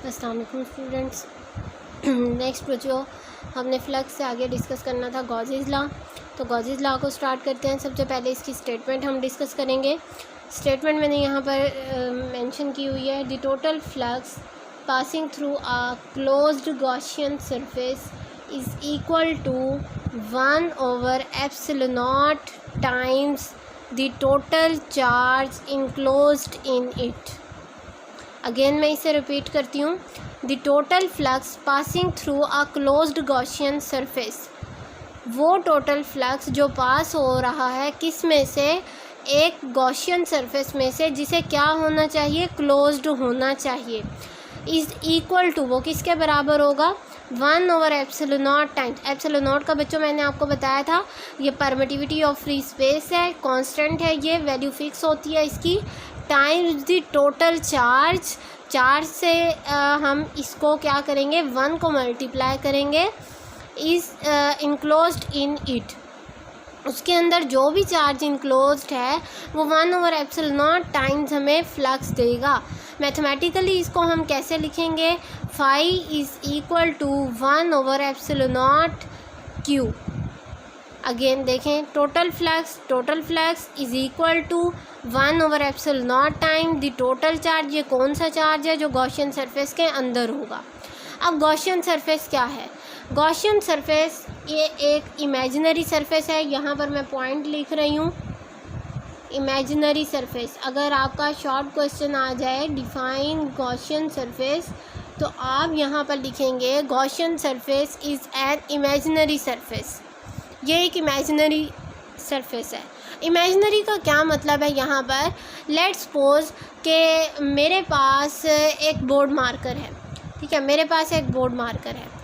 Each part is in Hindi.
अस्सलाम वालेकुम स्टूडेंट्स। नेक्स्ट जो हमने फ्लक्स से आगे डिस्कस करना था गॉसेस लॉ, तो गॉसेस लॉ को स्टार्ट करते हैं। सबसे पहले इसकी स्टेटमेंट हम डिस्कस करेंगे। स्टेटमेंट मैंने यहाँ पर मेंशन की हुई है। The total flux passing through a closed Gaussian surface is equal to 1/ε0 times the total charge enclosed in it. Again मैं इसे रिपीट करती हूँ। The total flux passing through a closed Gaussian surface, वो टोटल फ्लक्स जो पास हो रहा है किस में से, एक गॉसियन सरफेस में से, जिसे क्या होना चाहिए, क्लोज्ड होना चाहिए। इज़ इक्वल टू, वो किसके बराबर होगा, 1/ε0 टाइम्स। ε0 का बच्चों मैंने आपको बताया था, ये परमिटिविटी ऑफ फ्री स्पेस है, कांस्टेंट है, ये वैल्यू फिक्स होती है इसकी, times the total charge. Charge से हम इसको क्या करेंगे, 1 को मल्टीप्लाई करेंगे, इज़ इनक्लोज्ड इन इट। उसके अंदर जो भी चार्ज इनक्लोज्ड है वो 1/ε0 टाइम्स हमें फ्लक्स देगा। मैथमेटिकली इसको हम कैसे लिखेंगे, phi is equal to 1/ε0 Q. Again देखें, total flux is equal to 1/ε0 time the total charge. ये कौन सा चार्ज है, जो गॉसियन सरफेस के अंदर होगा। अब गॉसियन सरफेस क्या है, गॉसियन सरफेस ये एक इमेजिनरी सरफेस है। यहाँ पर मैं पॉइंट लिख रही हूँ, इमेजिनरी सरफेस। अगर आपका शॉर्ट क्वेश्चन आ जाए डिफाइन गॉसियन सरफेस, तो आप यहाँ पर लिखेंगे Gaussian surface is an imaginary surface. ये एक इमेजिनरी सरफेस है। इमेजिनरी का क्या मतलब है, यहाँ पर लेट्स सपोज कि मेरे पास एक बोर्ड मार्कर है, ठीक है, मेरे पास एक बोर्ड मार्कर है।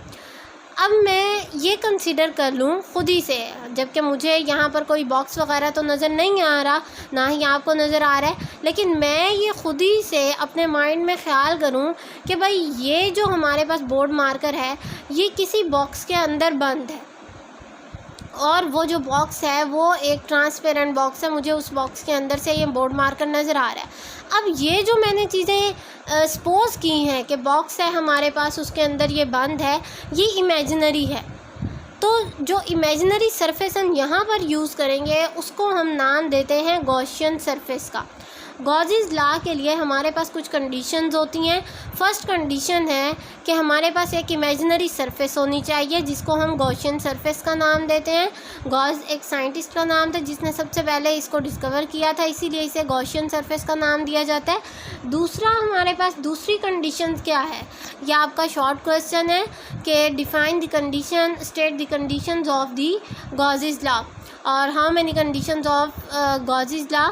अब मैं ये कंसीडर कर लूँ खुद ही से, जबकि मुझे यहाँ पर कोई बॉक्स वगैरह तो नज़र नहीं आ रहा, ना ही आपको नज़र आ रहा है, लेकिन मैं ये खुद ही से अपने माइंड में ख्याल करूँ कि भाई ये जो हमारे पास बोर्ड मार्कर है ये किसी बॉक्स के अंदर बंद है, और वो जो बॉक्स है वो एक ट्रांसपेरेंट बॉक्स है, मुझे उस बॉक्स के अंदर से ये बोर्ड मार्कर नज़र आ रहा है। अब ये जो मैंने चीज़ें सपोज़ की हैं कि बॉक्स है हमारे पास, उसके अंदर ये बंद है, ये इमेजिनरी है। तो जो इमेजिनरी सरफेस हम यहाँ पर यूज़ करेंगे उसको हम नाम देते हैं गॉसियन सरफेस का। गॉसेस लॉ के लिए हमारे पास कुछ कंडीशंस होती हैं। फर्स्ट कंडीशन है कि हमारे पास एक इमेजिनरी सरफेस होनी चाहिए जिसको हम गॉसियन सरफेस का नाम देते हैं। गॉस एक साइंटिस्ट का नाम था जिसने सबसे पहले इसको डिस्कवर किया था, इसीलिए इसे गॉसियन सरफेस का नाम दिया जाता है। दूसरा हमारे पास दूसरी कंडीशन क्या है, यह आपका शॉर्ट क्वेश्चन है कि define the condition, state the conditions of the Gauss's law और how many conditions of Gauss's law.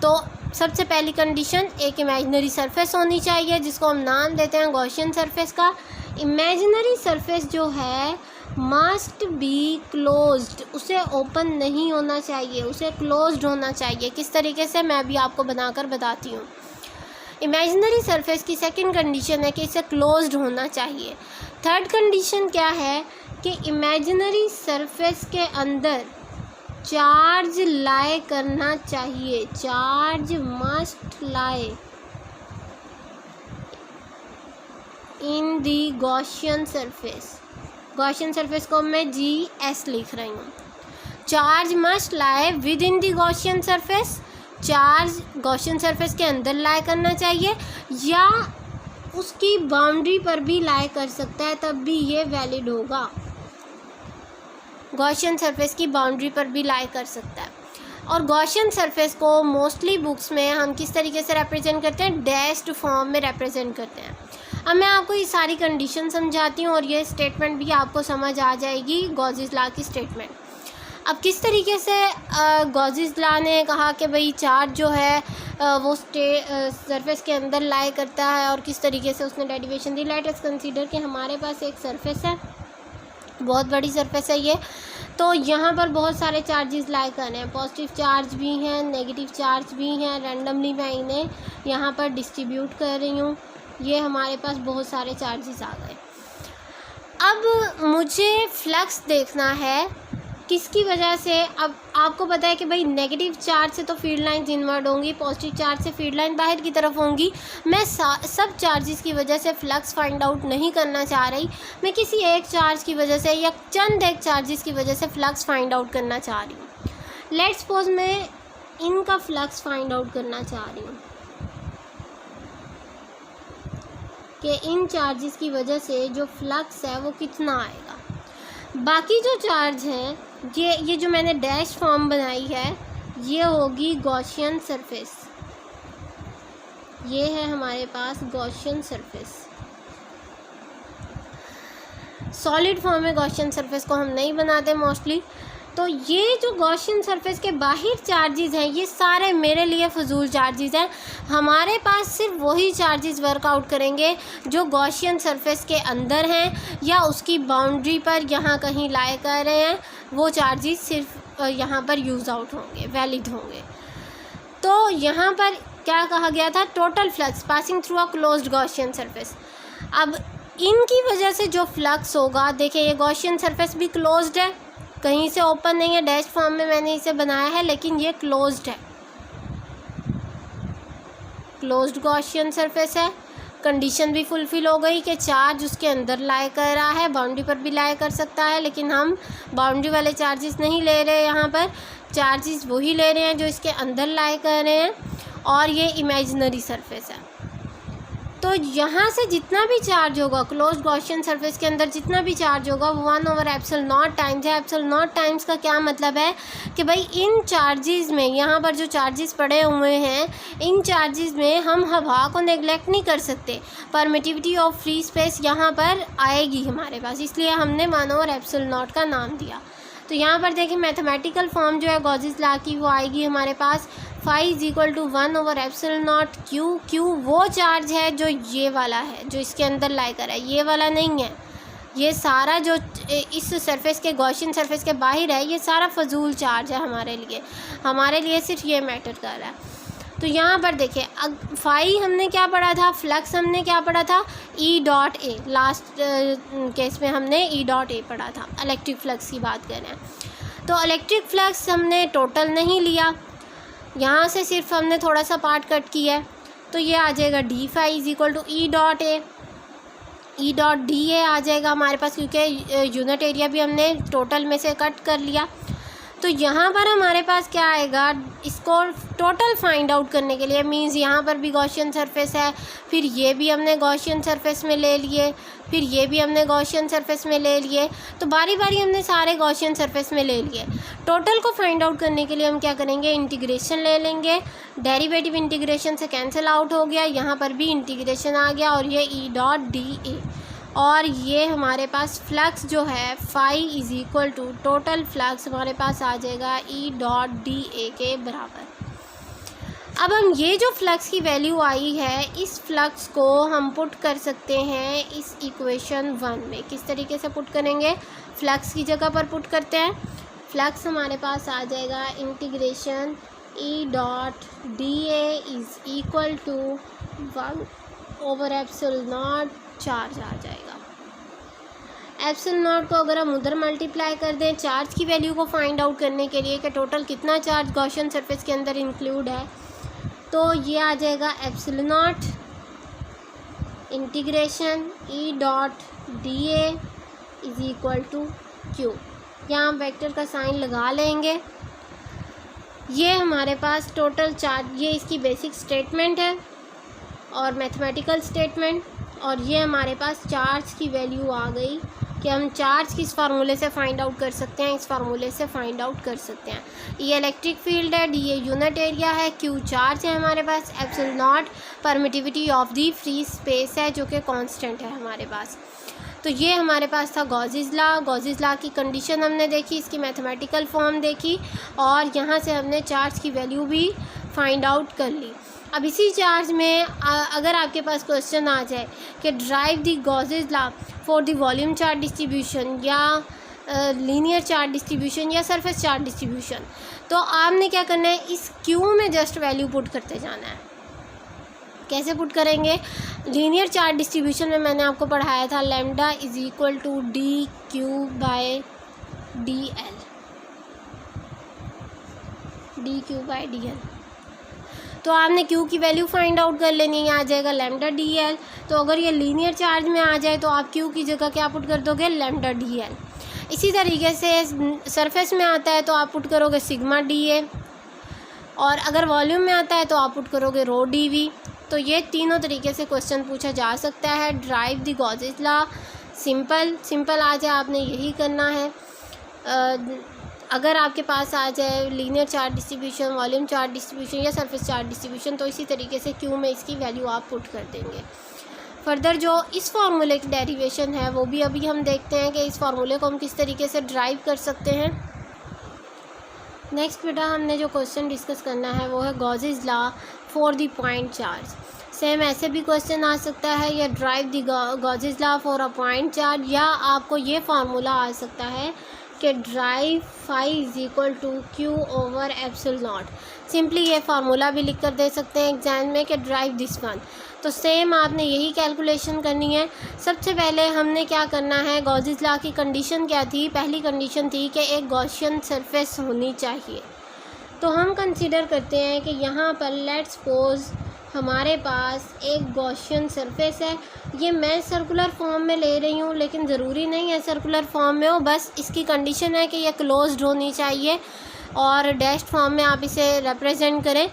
तो सबसे पहली कंडीशन, एक इमेजिनरी सरफेस होनी चाहिए जिसको हम नाम देते हैं गॉसियन सरफेस का। इमेजिनरी सरफेस जो है मस्ट बी क्लोज्ड, उसे ओपन नहीं होना चाहिए, उसे क्लोज्ड होना चाहिए। किस तरीके से, मैं भी आपको बनाकर बताती हूँ। इमेजिनरी सरफेस की सेकंड कंडीशन है कि इसे क्लोज्ड होना चाहिए। थर्ड कंडीशन क्या है कि इमेजिनरी सरफेस के अंदर चार्ज लाए करना चाहिए, चार्ज मस्ट लाए इन दी गॉसियन सरफेस। गॉसियन सरफेस को मैं GS लिख रही हूँ। चार्ज मस्ट लाए with in the Gaussian surface, charge Gaussian surface के अंदर लाए करना चाहिए या उसकी बाउंड्री पर भी लाए कर सकता है, तब भी ये वैलिड होगा। गॉसियन सरफेस की बाउंड्री पर भी लाई कर सकता है। और गॉसियन सरफेस को मोस्टली बुक्स में हम किस तरीके से रिप्रेजेंट करते हैं, डैश्ड फॉर्म में रिप्रेजेंट करते हैं। अब मैं आपको ये सारी कंडीशन समझाती हूँ और ये स्टेटमेंट भी आपको समझ आ जाएगी, गॉसेस लॉ की स्टेटमेंट। अब किस तरीके से गॉसेस लॉ ने कहा कि भाई चार्ज जो है वो सरफेस के अंदर लाई करता है, और किस तरीके से उसने डेरिवेशन दी। लेट अस कंसीडर कि हमारे पास एक सरफेस है, बहुत बड़ी सरफेस है ये, तो यहाँ पर बहुत सारे चार्जेस लाई करने हैं, पॉजिटिव चार्ज भी हैं, नेगेटिव चार्ज भी हैं। रैंडमली मैं इन्हें यहाँ पर डिस्ट्रीब्यूट कर रही हूँ। ये हमारे पास बहुत सारे चार्जेस आ गए। अब मुझे फ्लक्स देखना है किसकी वजह से, अब आपको पता है कि भाई नेगेटिव चार्ज से तो फील्ड लाइंस इनवर्ड होंगी, पॉजिटिव चार्ज से फील्ड लाइन बाहर की तरफ होंगी। मैं सब चार्जेस की वजह से फ्लक्स फाइंड आउट नहीं करना चाह रही, मैं किसी एक चार्ज की वजह से या चंद एक चार्जेस की वजह से फ्लक्स फाइंड आउट करना चाह रही हूँ। लेट्स सपोज मैं इनका फ्लक्स फाइंड आउट करना चाह रही हूँ कि इन चार्जेस की वजह से जो फ्लक्स है वो कितना आएगा। बाकी जो चार्ज हैं, ये जो मैंने डैश फॉर्म बनाई है, ये होगी गॉसियन सरफेस। ये है हमारे पास गॉसियन सरफेस। सॉलिड फॉर्म में गॉसियन सरफेस को हम नहीं बनाते मोस्टली। तो ये जो गॉसियन सरफेस के बाहर चार्जेस हैं, ये सारे मेरे लिए फजूल चार्जेस हैं। हमारे पास सिर्फ वही चार्जेस वर्कआउट करेंगे जो गॉसियन सरफेस के अंदर हैं या उसकी बाउंड्री पर यहाँ कहीं लाए कर रहे हैं, वो चार्जेस सिर्फ यहाँ पर यूज़ आउट होंगे, वैलिड होंगे। तो यहाँ पर क्या कहा गया था, total flux passing through a closed Gaussian surface. अब इनकी वजह से जो फ्लक्स होगा, देखिए ये गॉसियन सरफेस भी क्लोज्ड है, कहीं से ओपन नहीं है, डैश फॉर्म में मैंने इसे बनाया है, लेकिन ये क्लोज्ड है, क्लोज्ड गॉसियन सरफेस है। कंडीशन भी फुलफिल हो गई कि चार्ज उसके अंदर लाई कर रहा है, बाउंड्री पर भी लाई कर सकता है, लेकिन हम बाउंड्री वाले चार्जेस नहीं ले रहे, यहाँ पर चार्जेस वही ले रहे हैं जो इसके अंदर लाई कर रहे हैं, और ये इमेजिनरी सरफेस है। तो यहाँ से जितना भी चार्ज होगा क्लोज्ड गॉसियन सरफेस के अंदर, जितना भी चार्ज होगा वो 1/ε0 टाइम्स है। ε0 टाइम्स का क्या मतलब है कि भाई इन चार्जेस में, यहाँ पर जो चार्जेस पड़े हुए हैं, इन चार्जेस में हम हवा को नेगलेक्ट नहीं कर सकते। परमिटिविटी ऑफ फ्री स्पेस यहाँ पर आएगी हमारे पास, इसलिए हमने 1/ε0 का नाम दिया। तो यहाँ पर देखिए मैथमेटिकल फॉर्म जो है गॉसेस लॉ की, वो आएगी हमारे पास phi is equal to 1/ε0 Q. Q वो चार्ज है जो ये वाला है, जो इसके अंदर लाई कर है, ये वाला नहीं है। ये सारा जो इस सरफेस के गॉसियन सरफेस के बाहर है, ये सारा फजूल चार्ज है हमारे लिए सिर्फ ये मैटर कर रहा है। तो यहाँ पर देखिए फाई हमने क्या पढ़ा था, फ्लक्स हमने क्या पढ़ा था, E.A। लास्ट केस में हमने E.A पढ़ा था, इलेक्ट्रिक फ्लक्स की बात कर रहे हैं। तो इलेक्ट्रिक फ्लक्स हमने टोटल नहीं लिया, यहाँ से सिर्फ हमने थोड़ा सा पार्ट कट किया है, तो ये आ जाएगा D phi is equal to E.A। E.DA आ जाएगा हमारे पास, क्योंकि यूनिट एरिया भी हमने टोटल में से कट कर लिया। तो यहाँ पर हमारे पास क्या आएगा, इसको टोटल फाइंड आउट करने के लिए, मींस यहाँ पर भी गॉसियन सरफेस है, फिर ये भी हमने गॉसियन सरफेस में ले लिए, फिर ये भी हमने गॉसियन सरफेस में ले लिए, तो बारी बारी हमने सारे गॉसियन सरफेस में ले लिए। टोटल को फाइंड आउट करने के लिए हम क्या करेंगे, इंटीग्रेशन ले लेंगे, डेरिवेटिव इंटीग्रेशन से कैंसिल आउट हो गया, यहाँ पर भी इंटीग्रेशन आ गया, और ये E.DA। और ये हमारे पास फ्लक्स जो है phi is equal to total flux हमारे पास आ जाएगा E.DA के बराबर। अब हम ये जो फ्लक्स की वैल्यू आई है, इस फ्लक्स को हम पुट कर सकते हैं इस इक्वेशन 1 में। किस तरीके से पुट करेंगे, फ्लक्स की जगह पर पुट करते हैं। फ्लक्स हमारे पास आ जाएगा integration E.DA is equal to 1/ε0 charge आ जाएगा। ε0 को अगर हम उधर मल्टीप्लाई कर दें चार्ज की वैल्यू को फाइंड आउट करने के लिए कि टोटल कितना चार्ज गॉसियन सरफेस के अंदर इंक्लूड है, तो ये आ जाएगा ε0 integration E.DA is equal to Q. यहाँ हम वेक्टर का साइन लगा लेंगे। ये हमारे पास टोटल चार्ज, ये इसकी बेसिक स्टेटमेंट है और मैथमेटिकल स्टेटमेंट, और ये हमारे पास चार्ज की वैल्यू आ गई कि हम चार्ज किस फार्मूले से फाइंड आउट कर सकते हैं, इस फार्मूले से फाइंड आउट कर सकते हैं। ये इलेक्ट्रिक फील्ड है, ये यूनिट एरिया है, क्यू चार्ज है हमारे पास, ε0 permittivity of the free space है जो कि कांस्टेंट है हमारे पास। तो ये हमारे पास था गॉसेस लॉ की कंडीशन हमने देखी, इसकी मैथमेटिकल फॉर्म देखी, और यहाँ से हमने चार्ज की वैल्यू भी फाइंड आउट कर ली। अब इसी चार्ज में अगर आपके पास क्वेश्चन आ जाए कि drive the Gauss's law for the volume charge distribution या लीनियर चार्ज डिस्ट्रीब्यूशन या सरफेस चार्ज डिस्ट्रीब्यूशन, तो आपने क्या करना है, इस क्यू में जस्ट वैल्यू पुट करते जाना है। कैसे पुट करेंगे, लीनियर चार्ज डिस्ट्रीब्यूशन में मैंने आपको पढ़ाया था lambda is equal to DQ/DL। D q by d l. तो आपने क्यू की वैल्यू फाइंड आउट कर लेनी है, आ जाएगा लैम्डा डी एल। तो अगर ये लीनियर चार्ज में आ जाए तो आप क्यू की जगह क्या पुट कर दोगे, लैम्डा डी एल। इसी तरीके से सरफेस में आता है तो आप पुट करोगे सिग्मा डी ए, और अगर वॉल्यूम में आता है तो आप पुट करोगे रो डी वी। तो ये तीनों तरीके से क्वेश्चन पूछा जा सकता है। Derive the Gauss's law, simple आ जाए आपने यही करना है। अगर आपके पास आ जाए linear charge distribution, volume charge distribution या सरफेस चार्ज डिस्ट्रीब्यूशन, तो इसी तरीके से क्यू में इसकी वैल्यू आप पुट कर देंगे। फर्दर जो इस फार्मूले की डेरिवेशन है वो भी अभी हम देखते हैं कि इस फार्मूले को हम किस तरीके से ड्राइव कर सकते हैं। नेक्स्ट बेटा हमने जो क्वेश्चन डिस्कस करना है वो है Gauss's law for the point charge. Same ऐसे भी क्वेश्चन आ सकता है, या derive the Gauss's law for a point charge, या आपको ये फार्मूला आ सकता है कि derive phi is equal to Q over epsilon naught. Simply ये फार्मूला भी लिख कर दे सकते हैं एग्जाम में कि ड्राइव दिस वन। तो सेम आपने यही कैलकुलेशन करनी है। सबसे पहले हमने क्या करना है, गॉसेस लॉ की कंडीशन क्या थी, पहली कंडीशन थी कि एक गॉसियन सरफेस होनी चाहिए। तो हम कंसीडर करते हैं कि यहाँ पर लेट्स सपोज हमारे पास एक गॉसियन सरफेस है। ये मैं सर्कुलर फॉर्म में ले रही हूँ, लेकिन ज़रूरी नहीं है सर्कुलर फॉर्म में हो, बस इसकी कंडीशन है कि ये क्लोज्ड होनी चाहिए और डैश्ड फॉर्म में आप इसे रिप्रेजेंट करें,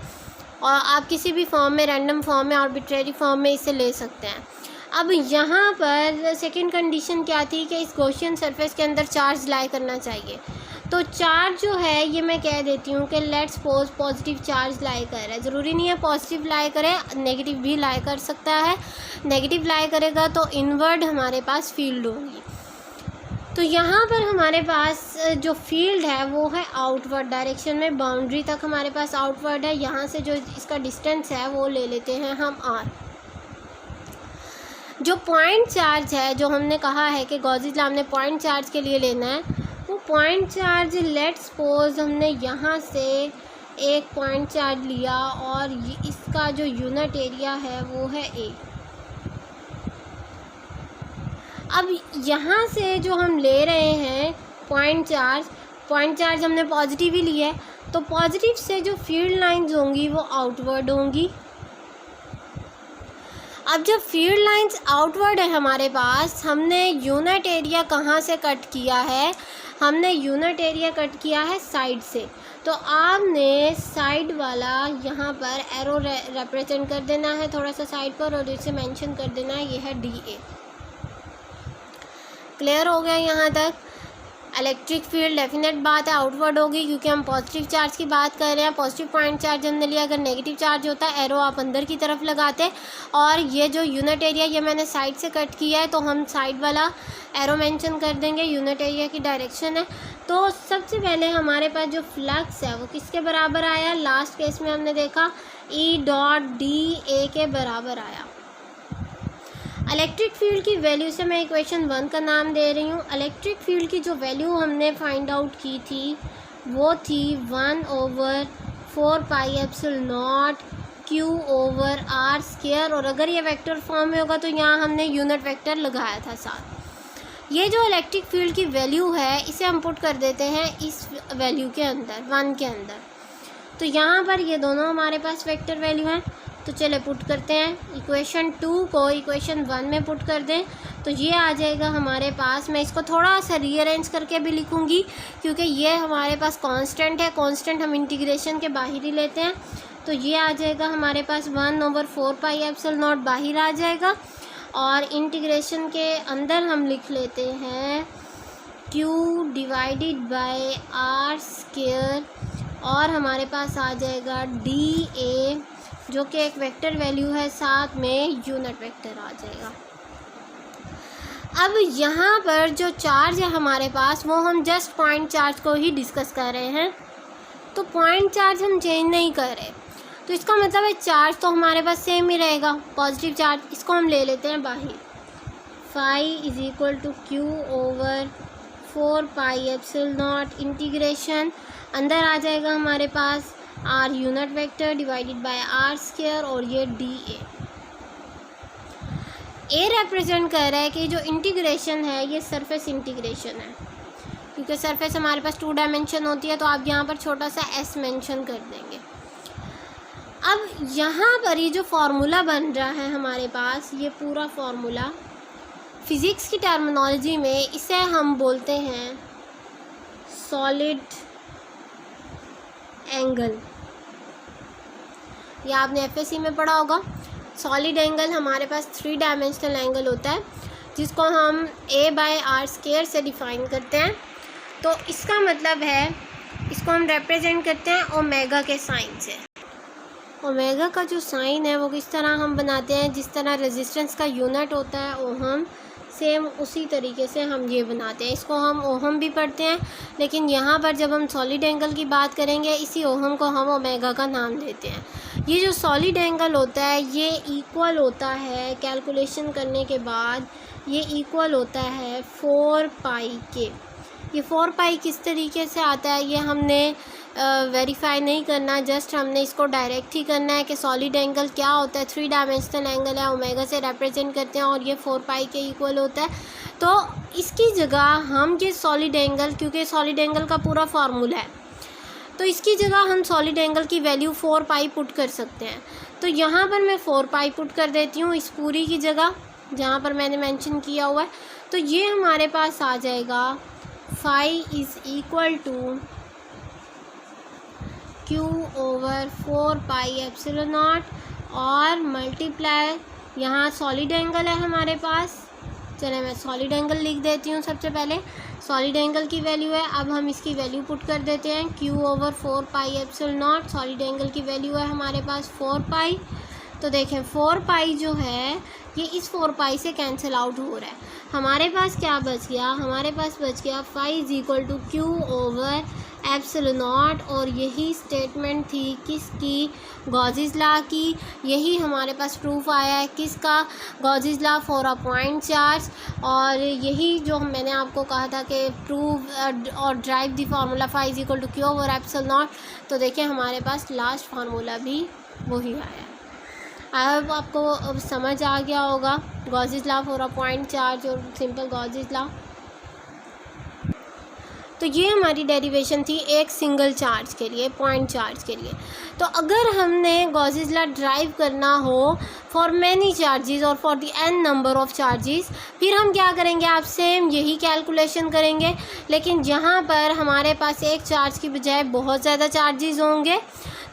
और आप किसी भी फॉर्म में, रैंडम फॉर्म में, आर्बिट्रेरी फॉर्म में इसे ले सकते हैं। अब यहाँ पर सेकंड कंडीशन क्या थी कि इस गॉसियन सरफेस के अंदर चार्ज लाई करना चाहिए। तो चार्ज जो है ये मैं कह देती हूँ कि लेट्स सपोज पॉजिटिव चार्ज लाई कर रहा है। ज़रूरी नहीं है पॉजिटिव लाई करे, नेगेटिव भी लाई कर सकता है। नेगेटिव लाई करेगा तो इनवर्ड हमारे पास फील्ड होगी। तो यहाँ पर हमारे पास जो फील्ड है वो है आउटवर्ड डायरेक्शन में, बाउंड्री तक हमारे पास आउटवर्ड है। यहाँ से जो इसका डिस्टेंस है वो ले लेते हैं हम आर। जो पॉइंट चार्ज है, जो हमने कहा है कि गॉसेस लॉ हमने पॉइंट चार्ज के लिए लेना है, वो पॉइंट चार्ज लेट्स सपोज हमने यहाँ से एक पॉइंट चार्ज लिया और इसका जो यूनिट एरिया है वो है ए। अब यहाँ से जो हम ले रहे हैं पॉइंट चार्ज हमने पॉजिटिव ही लिया है, तो पॉजिटिव से जो फील्ड लाइंस होंगी वो आउटवर्ड होंगी। अब जब फील्ड लाइंस आउटवर्ड है हमारे पास, हमने यूनिट एरिया कहाँ से कट किया है, हमने यूनिट एरिया कट किया है साइड से। तो आपने साइड वाला यहाँ पर एरो रिप्रेजेंट कर देना है थोड़ा सा साइड पर, और इसे मेंशन कर देना है ये है डी ए। क्लियर हो गया यहाँ तक। इलेक्ट्रिक फील्ड डेफिनेट बात है आउटवर्ड होगी, क्योंकि हम पॉजिटिव चार्ज की बात कर रहे हैं। पॉजिटिव पॉइंट चार्ज हमने लिया, अगर नेगेटिव चार्ज होता है एरो आप अंदर की तरफ लगाते, और ये जो यूनिट एरिया ये मैंने साइड से कट किया है तो हम साइड वाला एरो मेंशन कर देंगे, यूनिट एरिया की डायरेक्शन है। तो सबसे पहले हमारे पास जो फ्लक्स है वो किसके बराबर आया, लास्ट केस में हमने देखा ई डॉट डी ए के बराबर आया। इलेक्ट्रिक फील्ड की वैल्यू से मैं इक्वेशन 1 का नाम दे रही हूँ। इलेक्ट्रिक फील्ड की जो वैल्यू हमने फाइंड आउट की थी वो थी 1/4 pi epsilon naught q over r square, और अगर ये वेक्टर फॉर्म में होगा तो यहाँ हमने यूनिट वेक्टर लगाया था साथ। ये जो इलेक्ट्रिक फील्ड की वैल्यू है इसे हम पुट कर देते हैं इस वैल्यू के अंदर, 1 के अंदर। तो यहाँ पर ये दोनों हमारे पास वेक्टर वैल्यू हैं, तो चले पुट करते हैं। इक्वेशन 2 को इक्वेशन 1 में पुट कर दें तो ये आ जाएगा हमारे पास। मैं इसको थोड़ा सा रीअरेंज करके भी लिखूंगी क्योंकि ये हमारे पास कांस्टेंट है, कांस्टेंट हम इंटीग्रेशन के बाहर ही लेते हैं। तो ये आ जाएगा हमारे पास 1/4 पाई एप्सिलॉन नॉट बाहर आ जाएगा, और इंटीग्रेशन के अंदर हम लिख लेते हैं Q divided by r square, और हमारे पास आ जाएगा डी ए जो कि एक वेक्टर वैल्यू है, साथ में यूनिट वेक्टर आ जाएगा। अब यहाँ पर जो चार्ज है हमारे पास वो हम जस्ट पॉइंट चार्ज को ही डिस्कस कर रहे हैं, तो पॉइंट चार्ज हम चेंज नहीं कर रहे। तो इसका मतलब है चार्ज तो हमारे पास सेम ही रहेगा, पॉजिटिव चार्ज। इसको हम ले लेते हैं बाहर, phi is equal to Q over 4 pi epsilon naught integration, अंदर आ जाएगा हमारे पास r unit vector divided by r square, और ये डी ए रिप्रेजेंट कर रहा है कि जो इंटीग्रेशन है ये सरफेस इंटीग्रेशन है, क्योंकि सरफेस हमारे पास 2 डायमेंशन होती है, तो आप यहाँ पर छोटा सा एस मेंशन कर देंगे। अब यहाँ पर ये जो फार्मूला बन रहा है हमारे पास, ये पूरा फार्मूला फिज़िक्स की टर्मिनोलॉजी में इसे हम बोलते हैं सॉलिड एंगल। ये आपने एफएससी में पढ़ा होगा। सॉलिड एंगल हमारे पास 3 डायमेंशनल एंगल होता है, जिसको हम a/r² से डिफ़ाइन करते हैं। तो इसका मतलब है, इसको हम रिप्रेजेंट करते हैं ओमेगा के साइन से। ओमेगा का जो साइन है वो किस तरह हम बनाते हैं, जिस तरह रेजिस्टेंस का यूनिट होता है ओहम, सेम उसी तरीके से हम ये बनाते हैं। इसको हम ओहम भी पढ़ते हैं, लेकिन यहाँ पर जब हम सॉलिड एंगल की बात करेंगे, इसी ओहम को हम ओमेगा का नाम देते हैं। ये जो सॉलिड एंगल होता है ये इक्वल होता है, कैलकुलेशन करने के बाद ये इक्वल होता है 4 पाई के। ये 4 पाई किस तरीके से आता है ये हमने वेरीफाई नहीं करना, जस्ट हमने इसको डायरेक्ट ही करना है कि सॉलिड एंगल क्या होता है। 3 डायमेंशनल एंगल है, ओमेगा से रिप्रेजेंट करते हैं और ये 4 पाई के इक्वल होता है। तो इसकी जगह हम ये सॉलिड एंगल, क्योंकि सॉलिड एंगल का पूरा फार्मूला है, तो इसकी जगह हम सॉलिड एंगल की वैल्यू 4 पाई पुट कर सकते हैं। तो यहाँ पर मैं 4 पाई पुट कर देती हूँ इस पूरी की जगह जहाँ पर मैंने मेंशन किया हुआ है। तो ये हमारे पास आ जाएगा phi is equal to Q/4 pi epsilon naught और मल्टीप्लाई, यहाँ सॉलिड एंगल है हमारे पास। चलिए मैं सॉलिड एंगल लिख देती हूँ। सबसे पहले सॉलिड एंगल की वैल्यू है, अब हम इसकी वैल्यू पुट कर देते हैं। Q/4 pi epsilon not, solid angle की वैल्यू है हमारे पास 4 पाई। तो देखें 4 पाई जो है ये इस 4 पाई से कैंसिल आउट हो रहा है। हमारे पास क्या बच गया, हमारे पास बच गया फाई इज इक्वल टू Q/एप्सिलॉन नॉट। और यही स्टेटमेंट थी किसकी, गॉसेस लॉ की। यही हमारे पास प्रूफ आया है किसका, Gauss's law for a point charge. और यही जो मैंने आपको कहा था कि प्रूव और derive the formula phi is equal to Q/एप्सिलॉन नॉट। तो देखिए हमारे पास लास्ट फार्मूला भी वही आया। अब आपको अब समझ आ गया होगा Gauss's law for a point charge और सिंपल गॉसेस लॉ। तो ये हमारी डेरिवेशन थी एक सिंगल चार्ज के लिए, पॉइंट चार्ज के लिए। तो अगर हमने गॉसेस लॉ ड्राइव करना हो फॉर मैनी चार्जेस और for the n number of charges, फिर हम क्या करेंगे, आप सेम यही कैलकुलेशन करेंगे, लेकिन जहाँ पर हमारे पास एक चार्ज की बजाय बहुत ज़्यादा चार्जेस होंगे।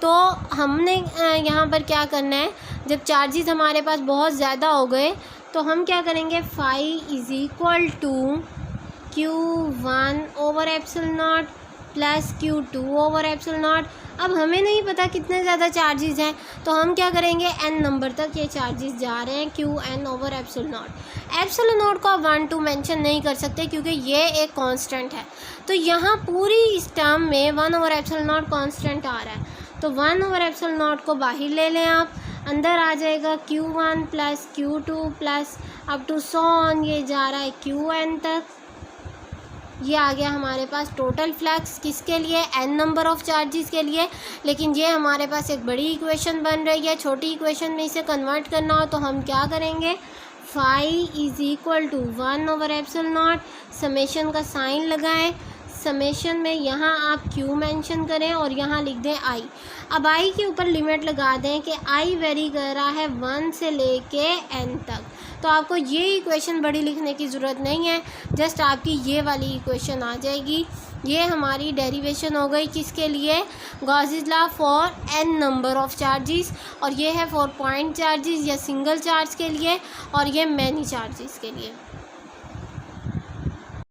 तो हमने यहाँ पर क्या करना है, जब चार्जेस हमारे पास बहुत ज़्यादा हो गए तो हम क्या करेंगे, फाई इज़ इक्वल टू Q1/एप्सिलॉन नॉट प्लस Q2/एप्सिलॉन नॉट। अब हमें नहीं पता कितने ज़्यादा चार्जेस हैं, तो हम क्या करेंगे, n नंबर तक ये चार्जेस जा रहे हैं, Qn/एप्सिलॉन नॉट। एप्सिलॉन नॉट को 1 2 मेंशन नहीं कर सकते क्योंकि ये एक कांस्टेंट है। तो यहाँ पूरी इस टर्म में 1/एप्सिलॉन नॉट कांस्टेंट आ रहा है, तो 1/एप्सिलॉन नॉट को बाहर ले लें आप, अंदर आ जाएगा Q1 plus Q2 plus up to so on, ये जा रहा है Qn तक। ये आ गया हमारे पास टोटल फ्लक्स किसके लिए, n नंबर ऑफ़ चार्जेस के लिए। लेकिन ये हमारे पास एक बड़ी इक्वेशन बन रही है, छोटी इक्वेशन में इसे कन्वर्ट करना हो तो हम क्या करेंगे, फाई इज़ इक्वल टू 1/एप्सिलॉन नॉट, समेशन का साइन लगाएं, समेशन में यहाँ आप Q मेंशन करें और यहाँ लिख दें I। अब I के ऊपर लिमिट लगा दें कि I वेरी कर रहा है 1 से लेके n तक। तो आपको ये इक्वेशन बड़ी लिखने की ज़रूरत नहीं है, जस्ट आपकी ये वाली इक्वेशन आ जाएगी। ये हमारी डेरिवेशन हो गई किसके लिए, Gauss's law for n number of charges, और ये है फॉर पॉइंट चार्जेस या सिंगल चार्ज के लिए, और ये मैनी चार्जेस के लिए।